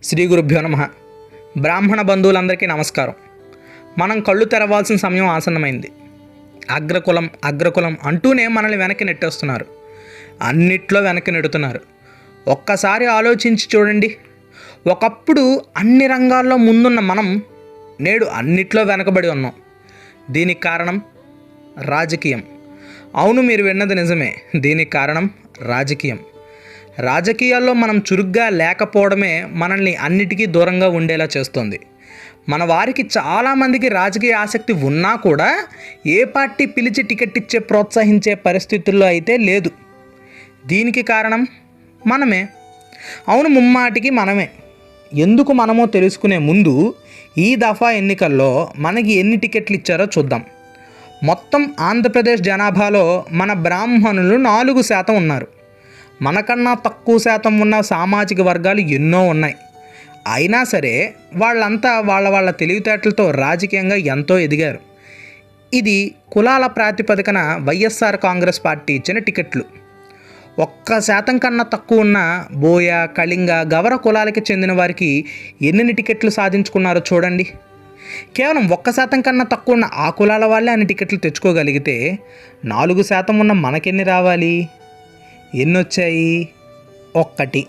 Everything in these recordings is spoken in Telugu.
శ్రీ గురుభ్యో నమః. బ్రాహ్మణ బంధువులందరికీ నమస్కారం. మనం కళ్ళు తెరవాల్సిన సమయం ఆసన్నమైంది. అగ్రకులం అంటూనే మనల్ని వెనక్కి నెట్టేస్తున్నారు. అన్నిట్లో వెనక్కి నెడుతున్నారు. ఒక్కసారి ఆలోచించి చూడండి. ఒకప్పుడు అన్ని రంగాల్లో ముందున్న మనం నేడు అన్నిట్లో వెనకబడి ఉన్నాం. దీనికి కారణం రాజకీయం. అవును, మీరు విన్నది నిజమే. దీనికి కారణం రాజకీయం. రాజకీయాల్లో మనం చురుగ్గా లేకపోవడమే మనల్ని అన్నిటికీ దూరంగా ఉండేలా చేస్తుంది. మన వారికి చాలామందికి రాజకీయ ఆసక్తి ఉన్నా కూడా ఏ పార్టీ పిలిచి టికెట్ ఇచ్చే ప్రోత్సహించే పరిస్థితుల్లో అయితే లేదు. దీనికి కారణం మనమే. అవును, ముమ్మాటికి మనమే. ఎందుకు మనమో తెలుసుకునే ముందు ఈ దఫా ఎన్నికల్లో మనకి ఎన్ని టికెట్లు ఇచ్చారో చూద్దాం. మొత్తం ఆంధ్రప్రదేశ్ జనాభాలో మన బ్రాహ్మణులు 4% ఉన్నారు. మనకన్నా తక్కువ శాతం ఉన్న సామాజిక వర్గాలు ఎన్నో ఉన్నాయి. అయినా సరే వాళ్ళంతా వాళ్ళ తెలివితేటలతో రాజకీయంగా ఎంతో ఎదిగారు. ఇది కులాల ప్రాతిపదికన వైఎస్ఆర్ కాంగ్రెస్ పార్టీ ఇచ్చిన టికెట్లు. 1% కన్నా తక్కువ ఉన్న బోయ, కళింగ, గవర కులాలకి చెందిన వారికి ఎన్ని టికెట్లు సాధించుకున్నారో చూడండి. కేవలం 1% కన్నా తక్కువ ఉన్న ఆ కులాల వాళ్ళే అన్ని టికెట్లు తెచ్చుకోగలిగితే 4% ఉన్న మనకెన్ని రావాలి? ఎన్ని వచ్చాయి? 1.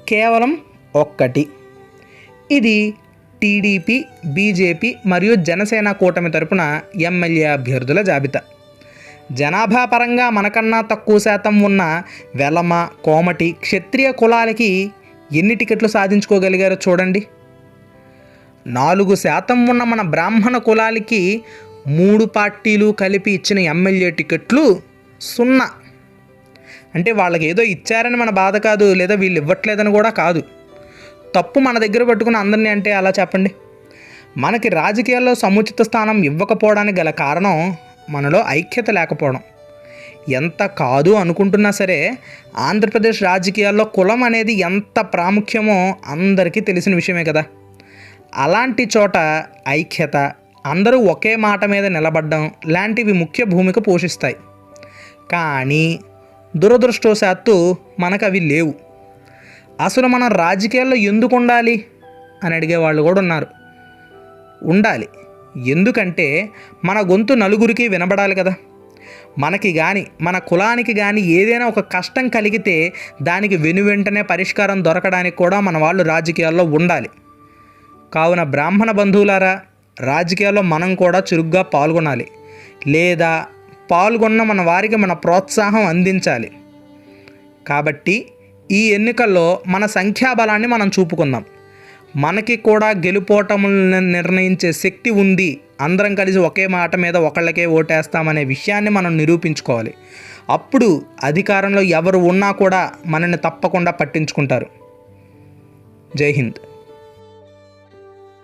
కేవలం 1. ఇది టీడీపీ, బీజేపీ మరియు జనసేన కూటమి తరపున ఎమ్మెల్యే అభ్యర్థుల జాబితా. జనాభా పరంగా మనకన్నా తక్కువ శాతం ఉన్న వెలమ, కోమటి, క్షత్రియ కులాలకి ఎన్ని టికెట్లు సాధించుకోగలిగారో చూడండి. 4% ఉన్న మన బ్రాహ్మణ కులాలకి 3 పార్టీలు కలిపి ఇచ్చిన ఎమ్మెల్యే టికెట్లు 0. అంటే వాళ్ళకి ఏదో ఇచ్చారని మన బాధ కాదు, లేదా వీళ్ళు ఇవ్వట్లేదని కూడా కాదు. తప్పు మన దగ్గర పట్టుకుని అందరినీ అంటే అలా చెప్పండి. మనకి రాజకీయాల్లో సముచిత స్థానం ఇవ్వకపోవడానికి గల కారణం మనలో ఐక్యత లేకపోవడం. ఎంత కాదు అనుకుంటున్నా సరే ఆంధ్రప్రదేశ్ రాజకీయాల్లో కులం అనేది ఎంత ప్రాముఖ్యమో అందరికీ తెలిసిన విషయమే కదా. అలాంటి చోట ఐక్యత, అందరూ ఒకే మాట మీద నిలబడడం లాంటివి ముఖ్య భూమిక పోషిస్తాయి. కానీ దురదృష్టవశాత్తు మనకు అవి లేవు. అసలు మనం రాజకీయాల్లో ఎందుకు ఉండాలి అని అడిగే వాళ్ళు కూడా ఉన్నారు. ఉండాలి. ఎందుకంటే మన గొంతు నలుగురికి వినబడాలి కదా. మనకి కానీ మన కులానికి కానీ ఏదైనా ఒక కష్టం కలిగితే దానికి వెనువెంటనే పరిష్కారం దొరకడానికి కూడా మన వాళ్ళు రాజకీయాల్లో ఉండాలి. కావున బ్రాహ్మణ బంధువులారా, రాజకీయాల్లో మనం కూడా చురుగ్గా పాల్గొనాలి. లేదా పాల్గొన్న మన వారికి మన ప్రోత్సాహం అందించాలి. కాబట్టి ఈ ఎన్నికల్లో మన సంఖ్యాబలాన్ని మనం చూపుకుందాం. మనకి కూడా గెలుపోటములను నిర్ణయించే శక్తి ఉంది. అందరం కలిసి ఒకే మాట మీద ఒకళ్ళకే ఓటేస్తామనే విషయాన్ని మనం నిరూపించుకోవాలి. అప్పుడు అధికారంలో ఎవరు ఉన్నా కూడా మనల్ని తప్పకుండా పట్టించుకుంటారు. జై హింద్.